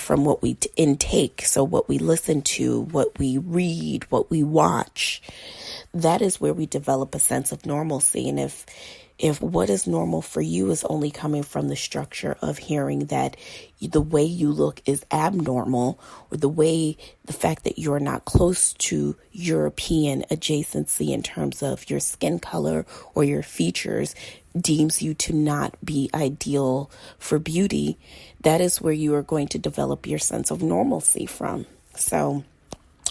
from what we intake. So what we listen to, what we read, what we watch, that is where we develop a sense of normalcy. And if what is normal for you is only coming from the structure of hearing that the way you look is abnormal, or the fact that you're not close to European adjacency in terms of your skin color or your features deems you to not be ideal for beauty, that is where you are going to develop your sense of normalcy from. So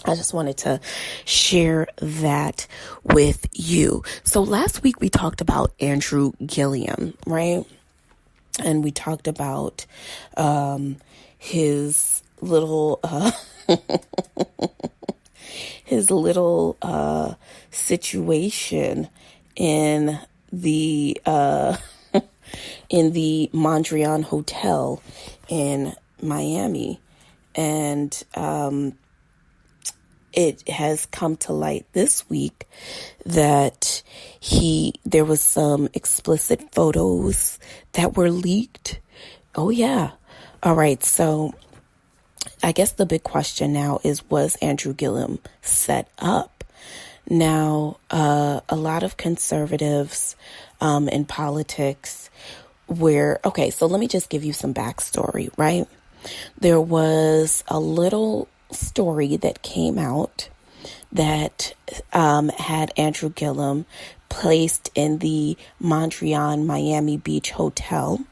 I just wanted to share that with you. So last week we talked about Andrew Gillum, right? And we talked about his little situation in the Mondrian Hotel in Miami, and it has come to light this week that there was some explicit photos that were leaked. Oh yeah. All right. So I guess the big question now is, was Andrew Gillum set up? Now, a lot of conservatives in politics so let me just give you some backstory, right? There was a little story that came out that had Andrew Gillum placed in the Mondrian Miami Beach Hotel,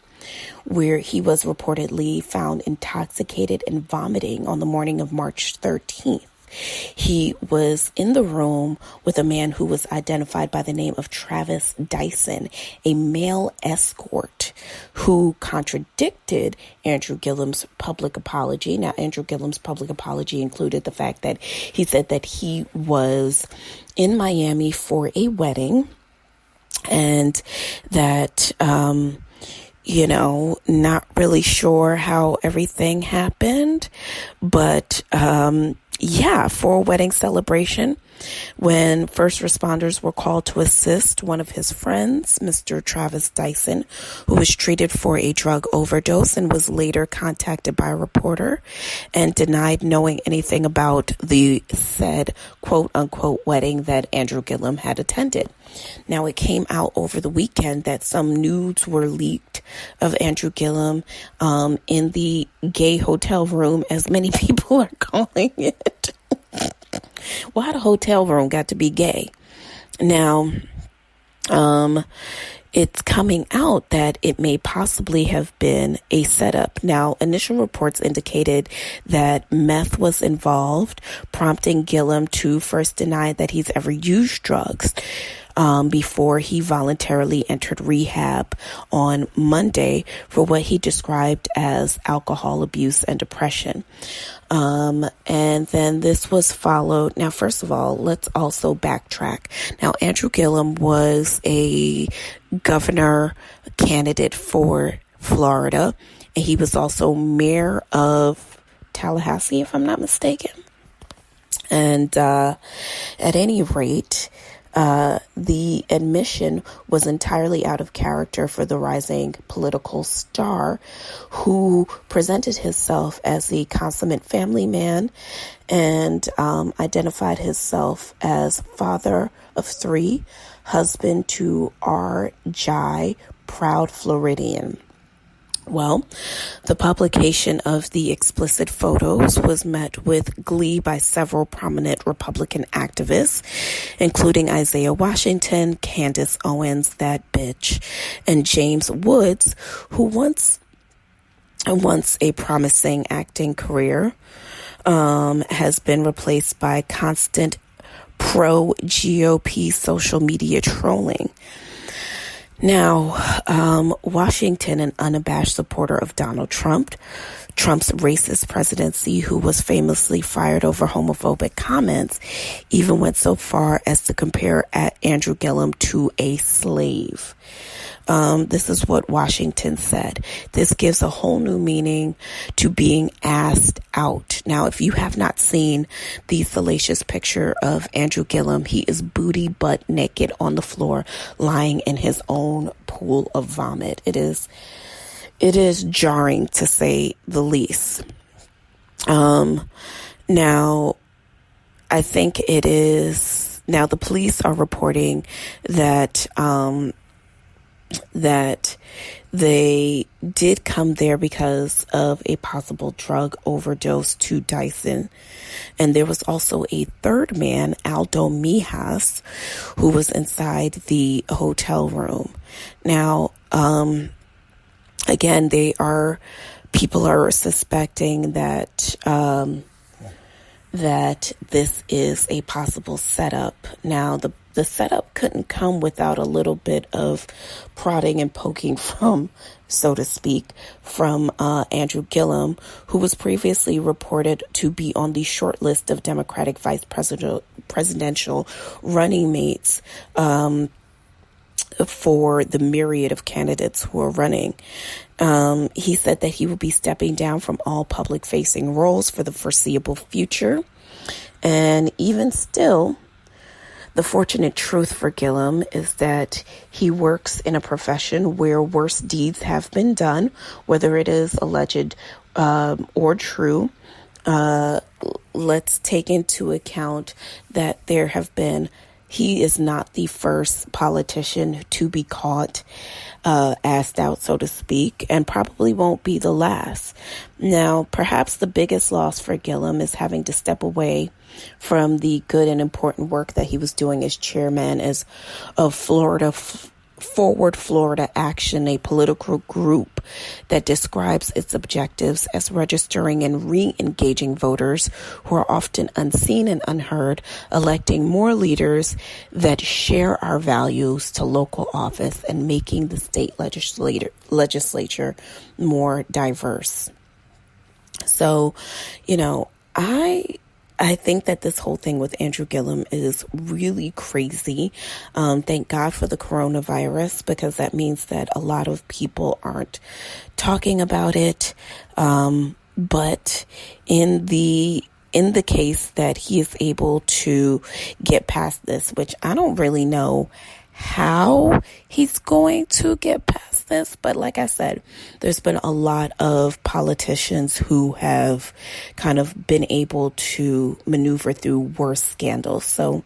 where he was reportedly found intoxicated and vomiting on the morning of March 13th. He was in the room with a man who was identified by the name of Travis Dyson, a male escort who contradicted Andrew Gillum's public apology. Now, Andrew Gillum's public apology included the fact that he said that he was in Miami for a wedding and that, not really sure how everything happened, but, for a wedding celebration, when first responders were called to assist one of his friends, Mr. Travis Dyson, who was treated for a drug overdose and was later contacted by a reporter and denied knowing anything about the said quote unquote wedding that Andrew Gillum had attended. Now, it came out over the weekend that some nudes were leaked of Andrew Gillum in the gay hotel room, as many people are calling it. Why the hotel room got to be gay? Now, it's coming out that it may possibly have been a setup. Now, initial reports indicated that meth was involved, prompting Gillum to first deny that he's ever used drugs. Before he voluntarily entered rehab on Monday for what he described as alcohol abuse and depression. And then this was followed. Now, first of all, let's also backtrack. Now, Andrew Gillum was a governor candidate for Florida, and he was also mayor of Tallahassee, if I'm not mistaken. And at any rate, the admission was entirely out of character for the rising political star, who presented himself as the consummate family man and identified himself as father of three, husband to R. Jai, proud Floridian. Well, the publication of the explicit photos was met with glee by several prominent Republican activists, including Isaiah Washington, Candace Owens, that bitch, and James Woods, who once a promising acting career, has been replaced by constant pro-GOP social media trolling. Now, Washington, an unabashed supporter of Donald Trump's racist presidency, who was famously fired over homophobic comments, even went so far as to compare Andrew Gillum to a slave. This is what Washington said. This gives a whole new meaning to being asked out. Now, if you have not seen the salacious picture of Andrew Gillum, he is booty butt naked on the floor, lying in his own pool of vomit. It is jarring, to say the least. Now, I think it is, now the police are reporting that, that they did come there because of a possible drug overdose to Dyson. And there was also a third man, Aldo Mijas, who was inside the hotel room. Now, again, people are suspecting that, that this is a possible setup. Now, the setup couldn't come without a little bit of prodding and poking from, so to speak, from Andrew Gillum, who was previously reported to be on the short list of Democratic vice presidential running mates for the myriad of candidates who are running. He said that he will be stepping down from all public-facing roles for the foreseeable future. And even still, the fortunate truth for Gillum is that he works in a profession where worse deeds have been done, whether it is alleged or true. Let's take into account that he is not the first politician to be caught assed out, so to speak, and probably won't be the last. Now, perhaps the biggest loss for Gillum is having to step away from the good and important work that he was doing as chairman of Forward Florida Action, a political group that describes its objectives as registering and re-engaging voters who are often unseen and unheard, electing more leaders that share our values to local office, and making the state legislature more diverse. So, I think that this whole thing with Andrew Gillum is really crazy. Thank God for the coronavirus, because that means that a lot of people aren't talking about it. But in the case that he is able to get past this, which I don't really know how he's going to get past this, but like I said, there's been a lot of politicians who have kind of been able to maneuver through worse scandals. So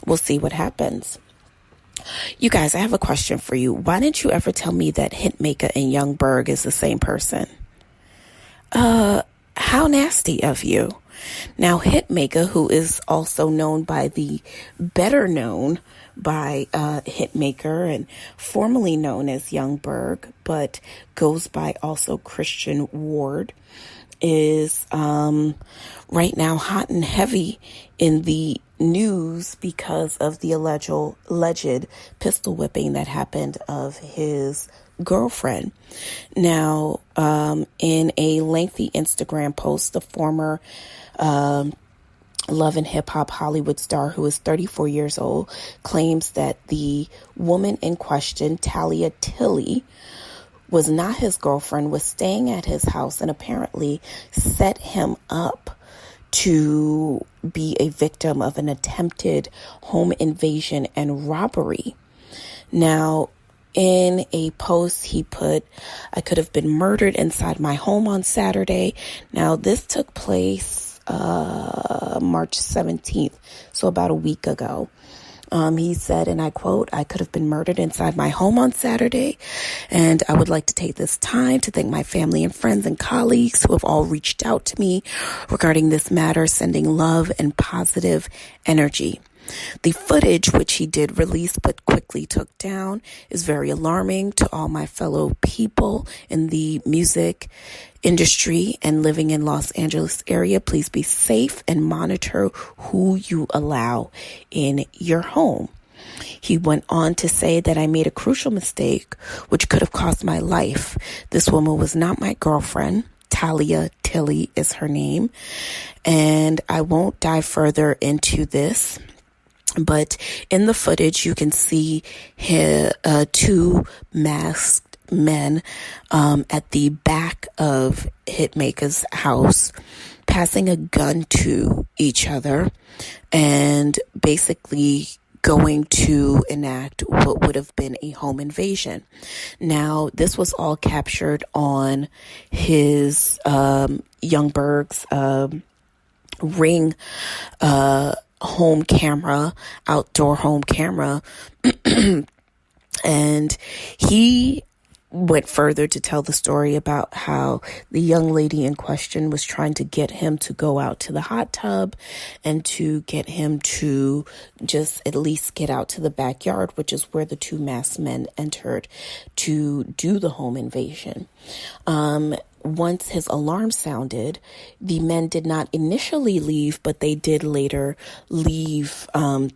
we'll see what happens. You guys, I have a question for you. Why didn't you ever tell me that Hitmaka and Young Berg is the same person? How nasty of you. Now, Hitmaka, who is also known by the better known by Hitmaker and formerly known as Young Berg, but goes by also Christian Ward, is right now hot and heavy in the news because of the alleged pistol whipping that happened of his girlfriend. Now, in a lengthy Instagram post, the former Love and Hip Hop Hollywood star, who is 34 years old, claims that the woman in question, Talia Tilley, was not his girlfriend, was staying at his house, and apparently set him up to be a victim of an attempted home invasion and robbery. Now, in a post, he put, "I could have been murdered inside my home on Saturday." Now, this took place March 17th, so about a week ago. He said, and I quote, "I could have been murdered inside my home on Saturday, and I would like to take this time to thank my family and friends and colleagues who have all reached out to me regarding this matter, sending love and positive energy." The footage, which he did release but quickly took down, is very alarming to all my fellow people in the music industry and living in Los Angeles area. Please be safe and monitor who you allow in your home. He went on to say that I made a crucial mistake which could have cost my life. This woman was not my girlfriend. Talia Tilley is her name. And I won't dive further into this. But in the footage, you can see two masked men at the back of Hitmaka's house, passing a gun to each other and basically going to enact what would have been a home invasion. Now, this was all captured on his Youngberg's Ring home camera, outdoor home camera. And he went further to tell the story about how the young lady in question was trying to get him to go out to the hot tub and to get him to just at least get out to the backyard, which is where the two masked men entered to do the home invasion. Once his alarm sounded, the men did not initially leave, but they did later leave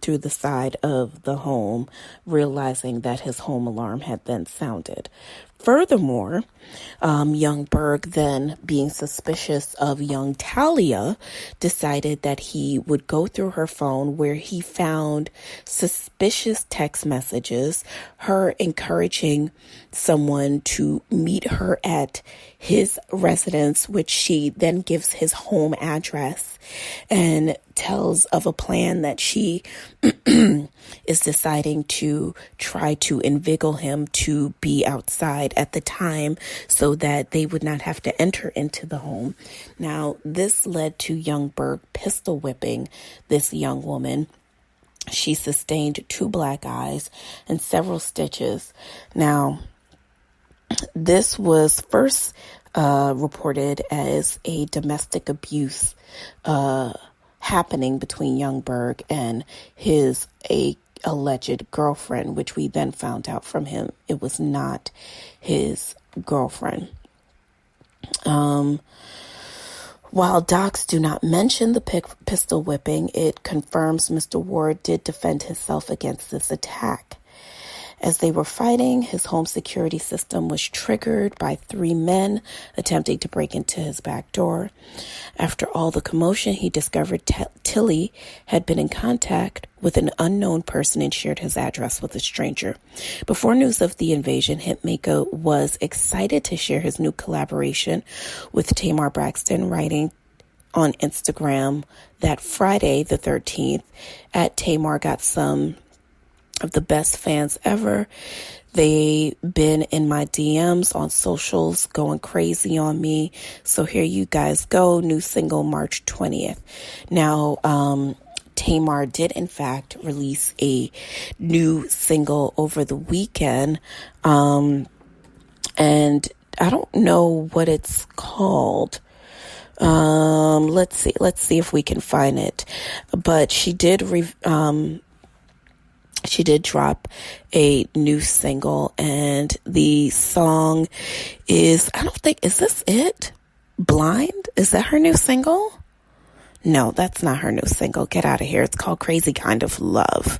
through the side of the home, realizing that his home alarm had then sounded. Furthermore, young Berg, then being suspicious of young Talia, decided that he would go through her phone, where he found suspicious text messages, her encouraging someone to meet her at his residence, which she then gives his home address, and tells of a plan that she is deciding to try to inveigle him to be outside at the time so that they would not have to enter into the home. Now, this led to young Berg pistol whipping this young woman. She sustained 2 black eyes and several stitches. Now, this was first reported as a domestic abuse happening between young Berg and his alleged girlfriend, which we then found out from him it was not his girlfriend. While docs do not mention the pistol whipping, it confirms Mr. Ward did defend himself against this attack. As they were fighting, his home security system was triggered by 3 men attempting to break into his back door. After all the commotion, he discovered Tilly had been in contact with an unknown person and shared his address with a stranger. Before news of the invasion, Hitmaka was excited to share his new collaboration with Tamar Braxton, writing on Instagram that Friday the 13th, at Tamar got some of the best fans ever. They been in my DMs on socials going crazy on me. So here you guys go. New single March 20th. Now, Tamar did in fact release a new single over the weekend. And I don't know what it's called. Let's see if we can find it. But she did drop a new single, and the song is, is this it? Blind? Is that her new single? No, that's not her new single. Get out of here. It's called Crazy Kind of Love.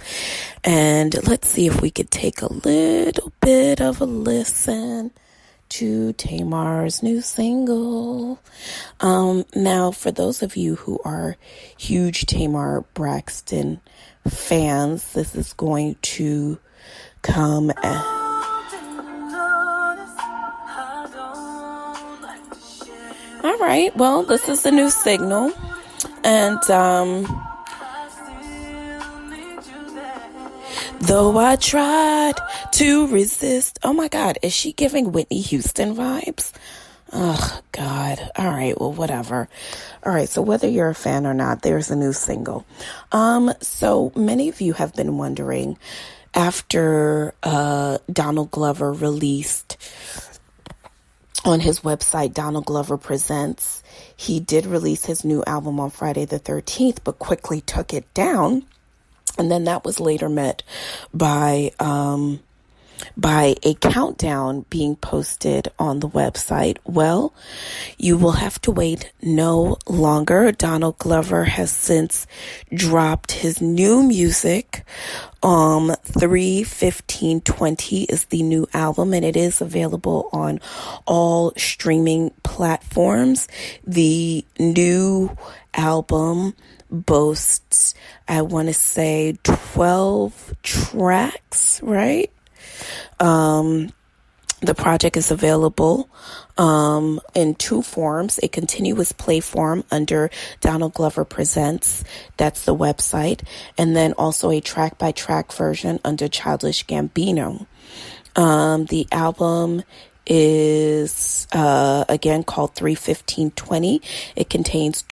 And let's see if we could take a little bit of a listen to Tamar's new single. Now, for those of you who are huge Tamar Braxton fans, this is going to come all right, well, this is the new signal, and though I tried to resist. Oh my God, is she giving Whitney Houston vibes? Oh God. All right. Well, whatever. All right. So whether you're a fan or not, there's a new single. So many of you have been wondering, after Donald Glover released on his website, Donald Glover Presents, he did release his new album on Friday the 13th, but quickly took it down. And then that was later met by a countdown being posted on the website. Well, you will have to wait no longer. Donald Glover has since dropped his new music. 3/15/20 is the new album, and it is available on all streaming platforms. The new album boasts, I want to say, 12 tracks, right? The project is available in two forms: a continuous play form under Donald Glover Presents, that's the website, and then also a track-by-track version under Childish Gambino. The album is again called 31520. It contains